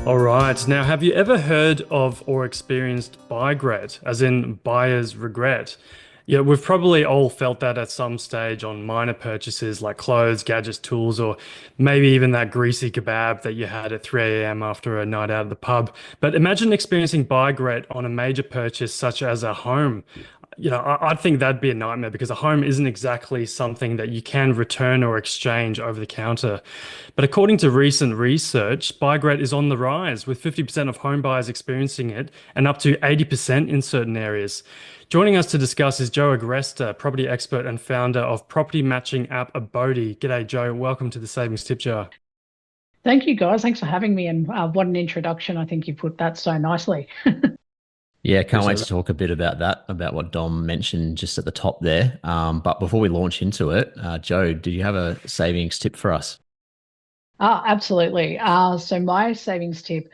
All right. Now, have you ever heard of or experienced buygret, as in buyer's regret? Yeah, we've probably all felt that at some stage on minor purchases like clothes, gadgets, tools, or maybe even that greasy kebab that you had at 3 a.m. after a night out of the pub. But imagine experiencing buygret on a major purchase such as a home. I think that'd be a nightmare because a home isn't exactly something that you can return or exchange over the counter. But according to recent research, buy-grade is on the rise, with 50% of home buyers experiencing it and up to 80% in certain areas. Joining us to discuss is Jo Agresta, property expert and founder of property matching app Abodey. G'day, Joe. Welcome to the Savings Tip Jar. Thank you, guys. Thanks for having me. And what an introduction. I think you put that so nicely. Yeah, can't wait Appreciate to that. talk a bit about that, about what Dom mentioned just at the top there. But before we launch into it, Joe, did you have a savings tip for us? Absolutely. So my savings tip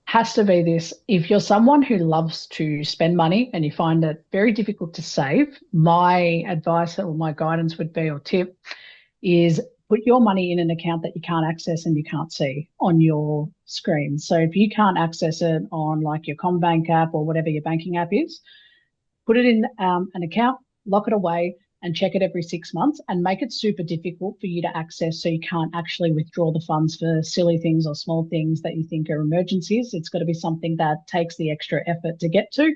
has to be this. If you're someone who loves to spend money and you find it very difficult to save, my advice or my guidance would be, or tip, is put your money in an account that you can't access and you can't see on your screen. So if you can't access it on like your CommBank app or whatever your banking app is, put it in an account, lock it away, and check it every 6 months and make it super difficult for you to access so you can't actually withdraw the funds for silly things or small things that you think are emergencies. It's got to be something that takes the extra effort to get to.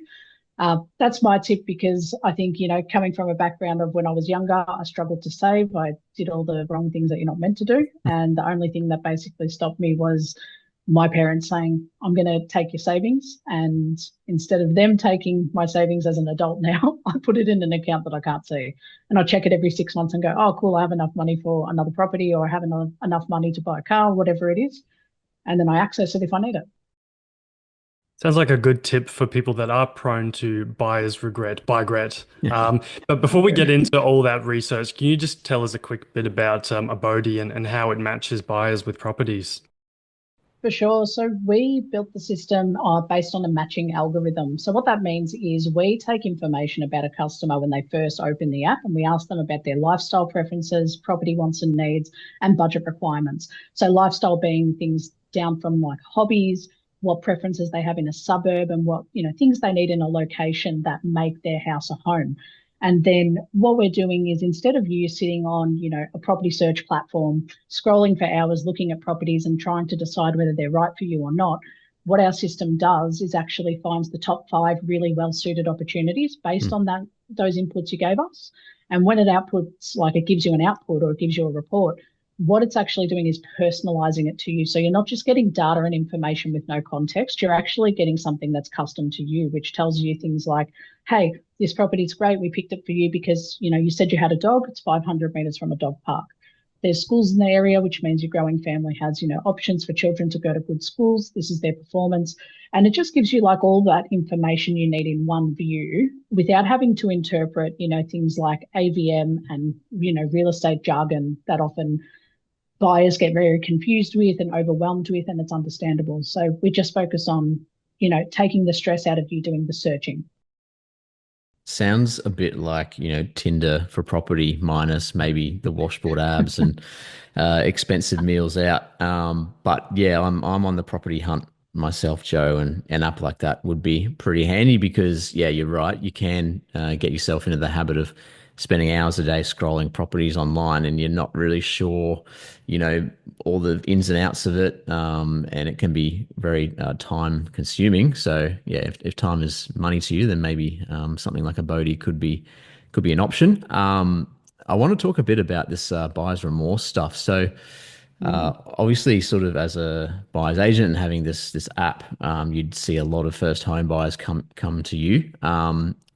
That's my tip because I think, coming from a background of when I was younger, I struggled to save. I did all the wrong things that you're not meant to do. And the only thing that basically stopped me was my parents saying, I'm going to take your savings. And instead of them taking my savings as an adult now, I put it in an account that I can't see. And I check it every 6 months and go, oh, cool, I have enough money for another property or I have enough money to buy a car, whatever it is. And then I access it if I need it. Sounds like a good tip for people that are prone to buyer's regret, buy-gret. But before we get into all that research, can you just tell us a quick bit about Abodi and how it matches buyers with properties? For sure. So we built the system based on a matching algorithm. So what that means is we take information about a customer when they first open the app and we ask them about their lifestyle preferences, property wants and needs, and budget requirements. So lifestyle being things down from like hobbies, what preferences they have in a suburb and what, things they need in a location that make their house a home. And then what we're doing is instead of you sitting on, a property search platform, scrolling for hours, looking at properties and trying to decide whether they're right for you or not, what our system does is actually finds the top five really well suited opportunities based on those inputs you gave us. And when it outputs, like it gives you an output or it gives you a report, what it's actually doing is personalizing it to you. So you're not just getting data and information with no context, you're actually getting something that's custom to you, which tells you things like, hey, this property's great. We picked it for you because, you said you had a dog. It's 500 meters from a dog park. There's schools in the area, which means your growing family has, options for children to go to good schools. This is their performance. And it just gives you like all that information you need in one view without having to interpret, things like AVM and, real estate jargon that often buyers get very confused with and overwhelmed with, and it's understandable. So we just focus on, taking the stress out of you doing the searching. Sounds a bit like, Tinder for property minus maybe the washboard abs and expensive meals out. But yeah, I'm on the property hunt myself, Joe, and an app like that would be pretty handy because yeah, you're right. You can get yourself into the habit of spending hours a day scrolling properties online, and you're not really sure, all the ins and outs of it, and it can be very time consuming. So yeah, if time is money to you, then maybe something like a Bodhi could be an option. I want to talk a bit about this buyer's remorse stuff. So obviously, sort of as a buyer's agent and having this app, you'd see a lot of first home buyers come to you.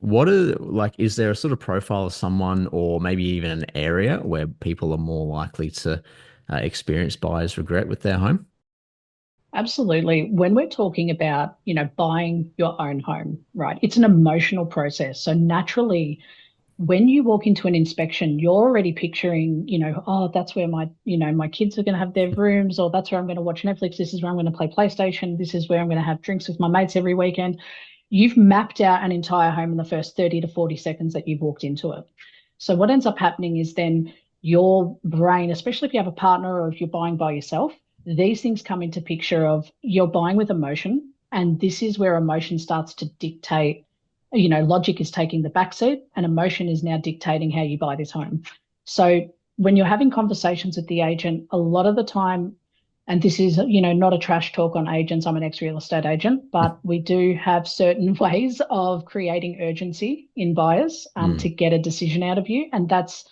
What are like? Is there a sort of profile of someone, or maybe even an area where people are more likely to experience buyer's regret with their home? Absolutely. When we're talking about, buying your own home, right, it's an emotional process. So naturally, when you walk into an inspection, you're already picturing, oh, that's where my kids are going to have their rooms, or that's where I'm going to watch Netflix. This is where I'm going to play PlayStation. This is where I'm going to have drinks with my mates every weekend. You've mapped out an entire home in the first 30 to 40 seconds that you've walked into it. So what ends up happening is then your brain, especially if you have a partner or if you're buying by yourself, these things come into picture of you're buying with emotion, and this is where emotion starts to dictate, logic is taking the backseat and emotion is now dictating how you buy this home. So when you're having conversations with the agent, a lot of the time, and this is, not a trash talk on agents. I'm an ex-real estate agent, but we do have certain ways of creating urgency in buyers to get a decision out of you. And that's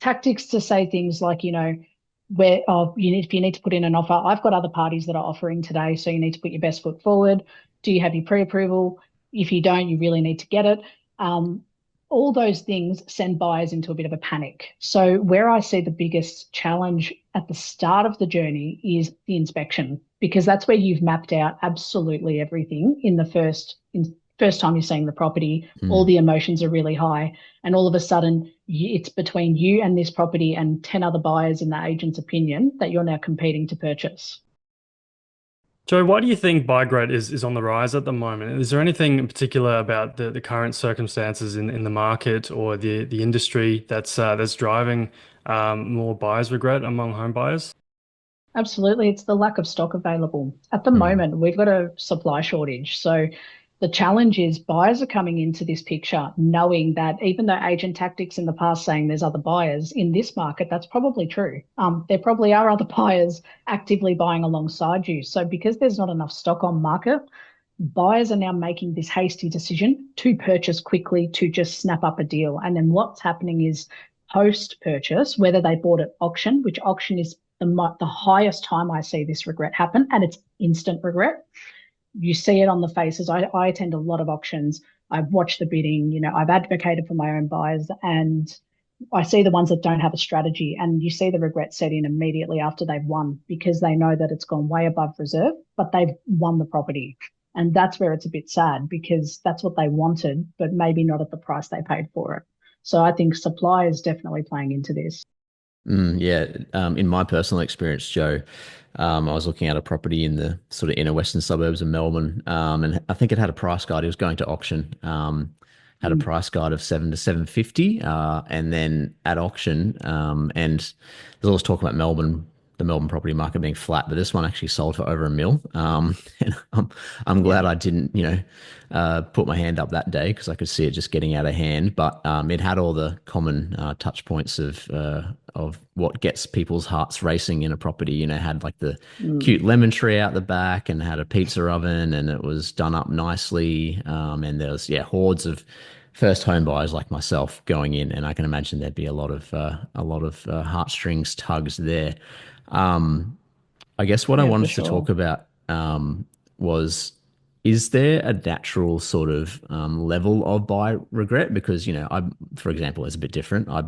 tactics to say things like, if you need to put in an offer, I've got other parties that are offering today, so you need to put your best foot forward. Do you have your pre-approval? If you don't, you really need to get it. All those things send buyers into a bit of a panic. So where I see the biggest challenge at the start of the journey is the inspection, because that's where you've mapped out absolutely everything in the first time you're seeing the property. All the emotions are really high, and all of a sudden it's between you and this property and 10 other buyers in the agent's opinion that you're now competing to purchase. Jo, why do you think buygret is on the rise at the moment? Is there anything in particular about the current circumstances in the market or the industry that's driving more buyer's regret among home buyers? Absolutely. It's the lack of stock available. At the moment, we've got a supply shortage. So the challenge is buyers are coming into this picture knowing that even though agent tactics in the past saying there's other buyers in this market, that's probably true. There probably are other buyers actively buying alongside you. So because there's not enough stock on market, buyers are now making this hasty decision to purchase quickly to just snap up a deal. And then what's happening is post-purchase, whether they bought at auction, which auction is the highest time I see this regret happen, and it's instant regret. You see it on the faces. I attend a lot of auctions. I've watched the bidding, I've advocated for my own buyers, and I see the ones that don't have a strategy, and you see the regret set in immediately after they've won, because they know that it's gone way above reserve, but they've won the property. And that's where it's a bit sad, because that's what they wanted, but maybe not at the price they paid for it. So I think supply is definitely playing into this. Yeah, in my personal experience, Joe, I was looking at a property in the sort of inner western suburbs of Melbourne, and I think it had a price guide. It was going to auction, had a price guide of 7 to 750, and then at auction, and there's always talk about Melbourne, the Melbourne property market being flat, but this one actually sold for over $1 million. And I'm glad I didn't, put my hand up that day, because I could see it just getting out of hand. But it had all the common touch points of what gets people's hearts racing in a property. Had like the cute lemon tree out the back, and had a pizza oven, and it was done up nicely. And there was hordes of first home buyers like myself going in, and I can imagine there'd be a lot of heartstrings tugs there. I guess what I wanted to talk about was, is there a natural sort of level of buy regret? Because I, for example, is a bit different. I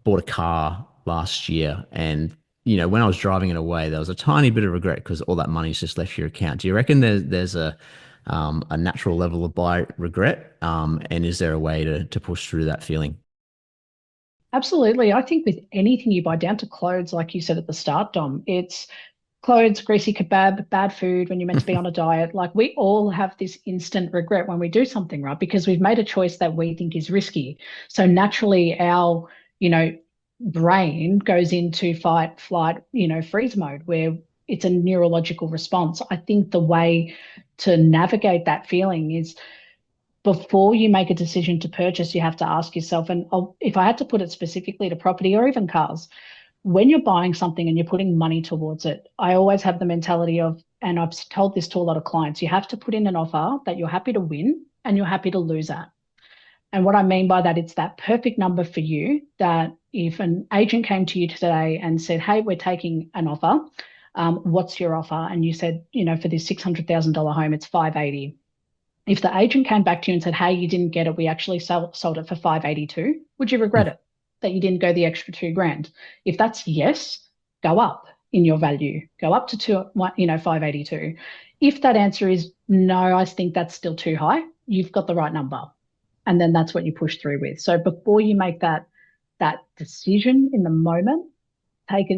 bought a car last year, and when I was driving it away, there was a tiny bit of regret because all that money's just left your account. Do you reckon there's a natural level of buy regret, and is there a way to push through that feeling? Absolutely. I think with anything you buy, down to clothes, like you said at the start, Dom, it's clothes, greasy kebab, bad food when you're meant to be on a diet. Like, we all have this instant regret when we do something, right? Because we've made a choice that we think is risky. So naturally our, brain goes into fight, flight, freeze mode, where it's a neurological response. I think the way to navigate that feeling is, before you make a decision to purchase, you have to ask yourself, and if I had to put it specifically to property or even cars, when you're buying something and you're putting money towards it, I always have the mentality of, and I've told this to a lot of clients, you have to put in an offer that you're happy to win and you're happy to lose at. And what I mean by that, it's that perfect number for you, that if an agent came to you today and said, hey, we're taking an offer, what's your offer? And you said, for this $600,000 home, it's 580. If the agent came back to you and said, hey, you didn't get it, we actually sold it for 582, would you regret it that you didn't go the extra $2,000? If that's yes, go up in your value, go up to 582. If that answer is no, I think that's still too high, you've got the right number. And then that's what you push through with. So before you make that decision in the moment, take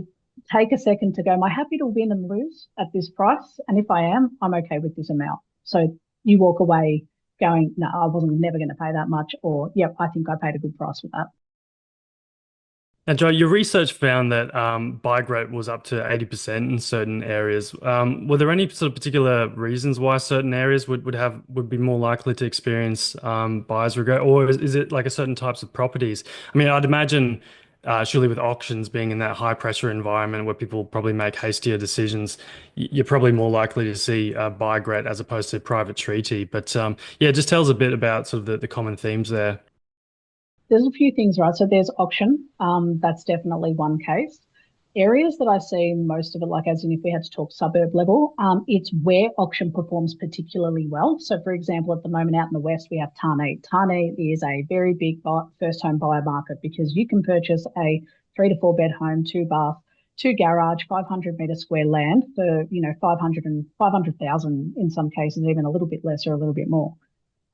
a second to go, am I happy to win and lose at this price? And if I am, I'm okay with this amount. So you walk away going, no, I wasn't never going to pay that much, or, yep, I think I paid a good price for that. Now, Joe, your research found that buy-grade was up to 80% in certain areas. Were there any sort of particular reasons why certain areas would be more likely to experience buyer's regret, or is it like a certain types of properties? I mean, I'd imagine surely with auctions being in that high pressure environment where people probably make hastier decisions, you're probably more likely to see buy-grade as opposed to private treaty. But yeah, just tell us a bit about sort of the common themes there. There's a few things, right? So there's auction. That's definitely one case. Areas that I see most of it, like as in if we had to talk suburb level, it's where auction performs particularly well. So for example, at the moment out in the West, we have Tarneit. Tarneit is a very big first home buyer market because you can purchase a 3 to 4 bed home, two bath, two garage, 500-meter square land for, 500 and 500,000 in some cases, even a little bit less or a little bit more.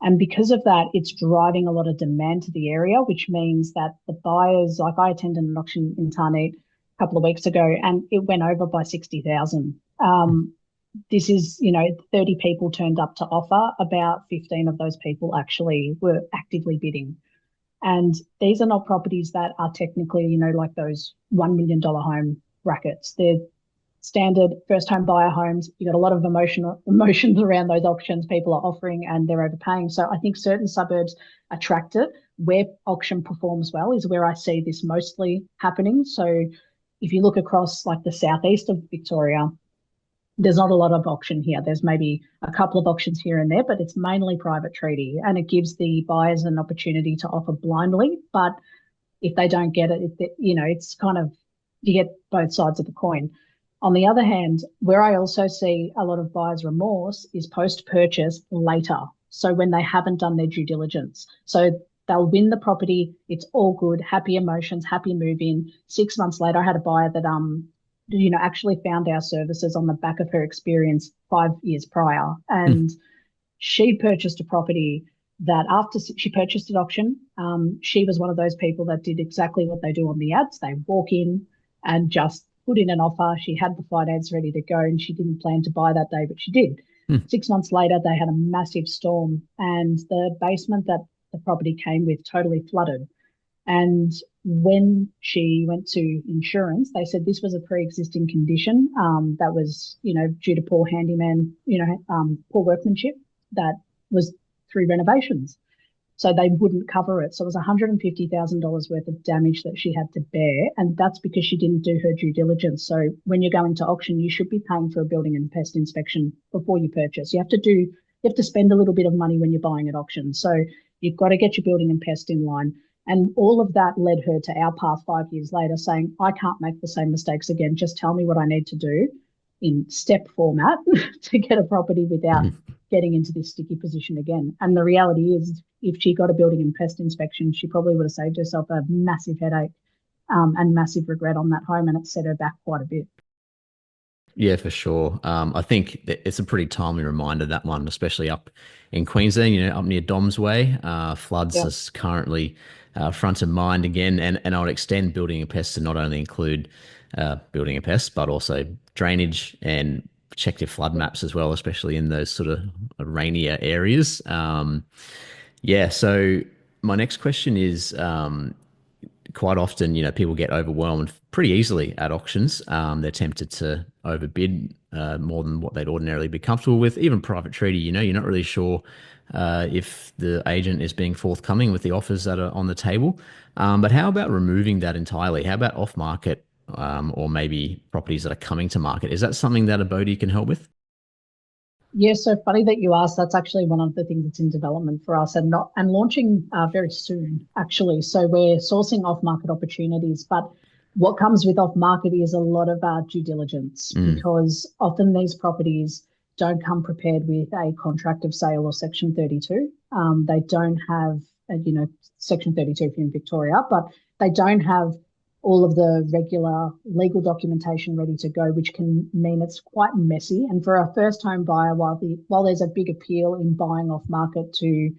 And because of that, it's driving a lot of demand to the area, which means that the buyers, like I attended an auction in Tarneit a couple of weeks ago and it went over by 60,000. This is, 30 people turned up to offer. About 15 of those people actually were actively bidding. And these are not properties that are technically, like those $1 million home brackets. They're standard first home buyer homes. You got a lot of emotions around those auctions people are offering and they're overpaying. So I think certain suburbs attract it. Where auction performs well is where I see this mostly happening. So if you look across like the southeast of Victoria, there's not a lot of auction here. There's maybe a couple of auctions here and there, but it's mainly private treaty and it gives the buyers an opportunity to offer blindly. But if they don't get it, it's kind of, you get both sides of the coin. On the other hand, where I also see a lot of buyer's remorse is post-purchase later. So when they haven't done their due diligence. So they'll win the property, it's all good, happy emotions, happy move in. 6 months later, I had a buyer that actually found our services on the back of her experience 5 years prior. And she purchased a property that after she purchased at auction, she was one of those people that did exactly what they do on the ads. They walk in and just put in an offer. She had the finance ready to go and she didn't plan to buy that day, but she did. 6 months later, they had a massive storm and the basement that the property came with totally flooded. And when she went to insurance, they said this was a pre-existing condition that was, due to poor handyman, poor workmanship that was through renovations. So they wouldn't cover it. So it was $150,000 worth of damage that she had to bear. And that's because she didn't do her due diligence. So when you're going to auction, you should be paying for a building and pest inspection before you purchase. You have to spend a little bit of money when you're buying at auction. So you've got to get your building and pest in line. And all of that led her to our path 5 years later saying, I can't make the same mistakes again. Just tell me what I need to do in step format to get a property without getting into this sticky position again. And the reality is, if she got a building and pest inspection, she probably would have saved herself a massive headache and massive regret on that home, and it set her back quite a bit. Yeah, for sure. I think it's a pretty timely reminder, that one, especially up in Queensland, up near Dom's Way. Floods Yeah. is currently front of mind again. And I would extend building a pest to not only include building a pest, but also drainage and check your flood maps as well, especially in those sort of rainier areas. Yeah, so my next question is quite often, people get overwhelmed pretty easily at auctions. They're tempted to overbid more than what they'd ordinarily be comfortable with. Even private treaty, you're not really sure if the agent is being forthcoming with the offers that are on the table. But how about removing that entirely? How about off market or maybe properties that are coming to market? Is that something that Abodey can help with? Yeah, so funny that you asked. That's actually one of the things that's in development for us and launching very soon, actually. So we're sourcing off-market opportunities, but what comes with off-market is a lot of due diligence because often these properties don't come prepared with a contract of sale or Section 32. They don't have, Section 32 if you're in Victoria, but they don't have all of the regular legal documentation ready to go, which can mean it's quite messy. And for a first home buyer, while there's a big appeal in buying off market to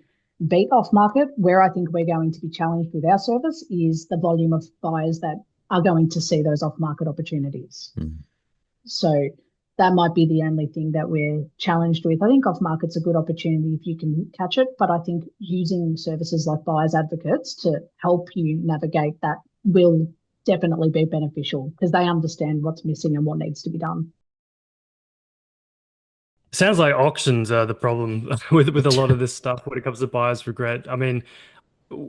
beat off market, where I think we're going to be challenged with our service is the volume of buyers that are going to see those off market opportunities. So that might be the only thing that we're challenged with. I think off market's a good opportunity if you can catch it, but I think using services like buyers advocates to help you navigate that will definitely be beneficial because they understand what's missing and what needs to be done. Sounds like auctions are the problem with a lot of this stuff when it comes to buyer's regret. I mean,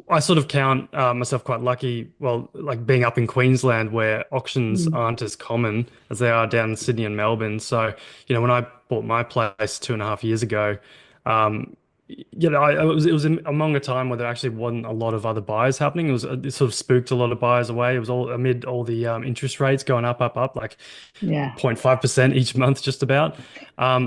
I sort of count myself quite lucky, well, like being up in Queensland where auctions Mm. aren't as common as they are down in Sydney and Melbourne. So, when I bought my place 2.5 years ago, um, it was among a time where there actually wasn't a lot of other buyers happening. It sort of spooked a lot of buyers away. It was all amid all the interest rates going up, like Yeah. 0.5% each month, just about.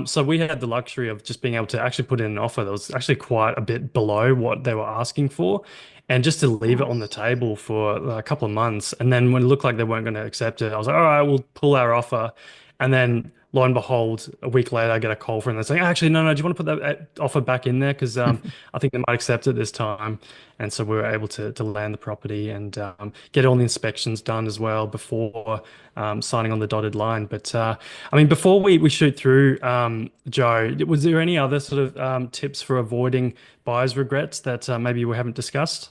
So we had the luxury of just being able to actually put in an offer that was actually quite a bit below what they were asking for, and just to leave it on the Nice. table for a couple of months. And then when it looked like they weren't going to accept it, I was like, all right, we'll pull our offer. And then lo and behold, a week later, I get a call from them saying, actually, no, do you want to put that offer back in there? Because I think they might accept it this time. And so we were able to land the property and get all the inspections done as well before signing on the dotted line. But I mean, before we shoot through, Joe, was there any other sort of tips for avoiding buyer's regrets that maybe we haven't discussed?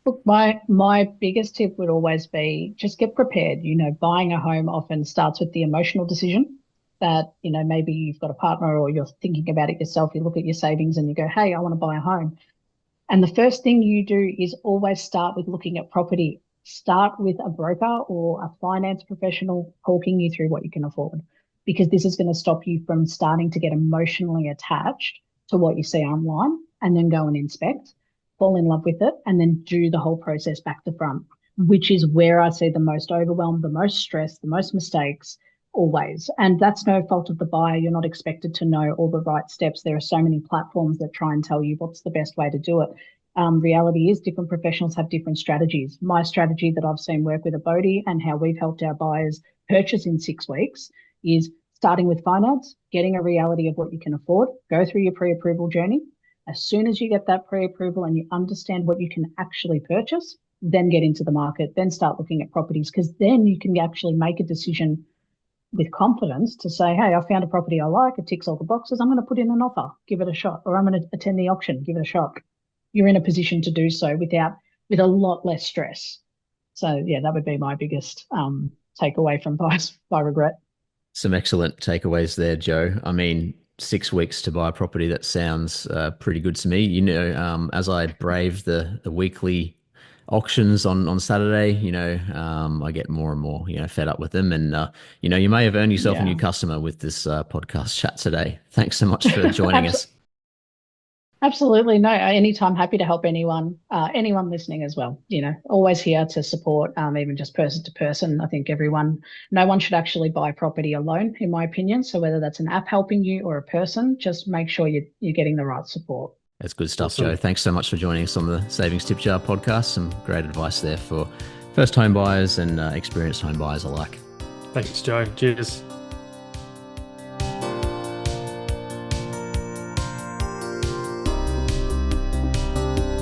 Look, my biggest tip would always be just get prepared. Buying a home often starts with the emotional decision that, maybe you've got a partner or you're thinking about it yourself. You look at your savings and you go, hey, I want to buy a home. And the first thing you do is always start with looking at property. Start with a broker or a finance professional talking you through what you can afford, because this is going to stop you from starting to get emotionally attached to what you see online and then go and inspect, fall in love with it, and then do the whole process back to front, which is where I see the most overwhelm, the most stress, the most mistakes always. And that's no fault of the buyer. You're not expected to know all the right steps. There are so many platforms that try and tell you what's the best way to do it. Reality is different professionals have different strategies. My strategy that I've seen work with Abodey and how we've helped our buyers purchase in 6 weeks is starting with finance, getting a reality of what you can afford, go through your pre-approval journey. As soon as you get that pre-approval and you understand what you can actually purchase, then get into the market, then start looking at properties, because then you can actually make a decision with confidence to say, hey, I found a property I like, it ticks all the boxes, I'm going to put in an offer, give it a shot, or I'm going to attend the auction, give it a shot. You're in a position to do so with a lot less stress. So yeah, that would be my biggest takeaway from buy regret. Some excellent takeaways there, Joe. I mean, 6 weeks to buy a property, that sounds pretty good to me. As I brave the weekly auctions on Saturday, I get more and more, fed up with them. And, you may have earned yourself a new Yeah. customer with this podcast chat today. Thanks so much for joining us. Absolutely. No, anytime, happy to help anyone listening as well. Always here to support, even just person to person. I think no one should actually buy property alone, in my opinion. So whether that's an app helping you or a person, just make sure you're getting the right support. That's good stuff, Awesome. Joe. Thanks so much for joining us on the Savings Tip Jar podcast. Some great advice there for first home buyers and experienced home buyers alike. Thanks, Joe. Cheers.